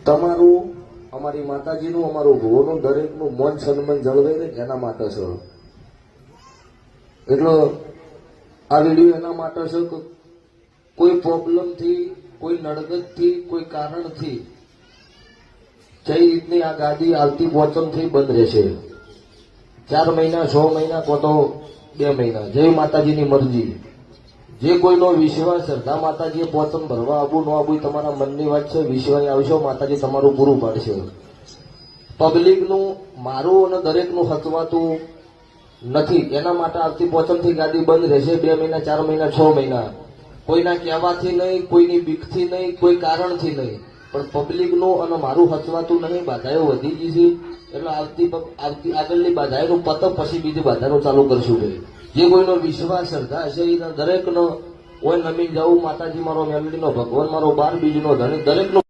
તમારું અમારી માતાજીનું અમારું ભુવોનું દરેકનું મન સન્માન જળવાઈ રહે એના માટે છે. એટલે આ વિડીયો એના માટે છે કે કોઈ પ્રોબ્લેમથી, કોઈ નડગતથી, કોઈ કારણથી જે રીતની આ ગાદી આવતી પોચમથી બંધ રહેશે. 4 મહિના, 6 મહિના, કો તો 2 મહિના, જય માતાજીની મરજી. જે કોઈનો વિશ્વાસ, શ્રદ્ધા માતાજીએ પોચમ ભરવા આવવું ન આવવું તમારા મનની વાત છે. વિશ્વાસ આવશો, માતાજી તમારું પૂરું પાડશે. પબ્લિકનું, મારું અને દરેકનું હચવાતું નથી. એના માટે આવતી પોચમથી ગાદી બંધ રહેશે. 2 મહિના, 4 મહિના, 6 મહિના. કોઈના કહેવાથી નહીં, કોઈની બીકથી નહીં, કોઈ કારણથી નહીં, પણ પબ્લિકનું અને મારું હચવાતું નહીં. બાધાઓ વધી ગઈ છે એટલે આવતી આગળની બાધાઓનું પત પછી બીજી બાધાઓ ચાલુ કરશું. જે કોઈનો વિશ્વાસ, શ્રદ્ધા હશે એ દરેકનો ઓય નમી જવું. માતાજી મારો મેલડીનો, ભગવાન મારો બાર બીજનો ધણી, દરેકનો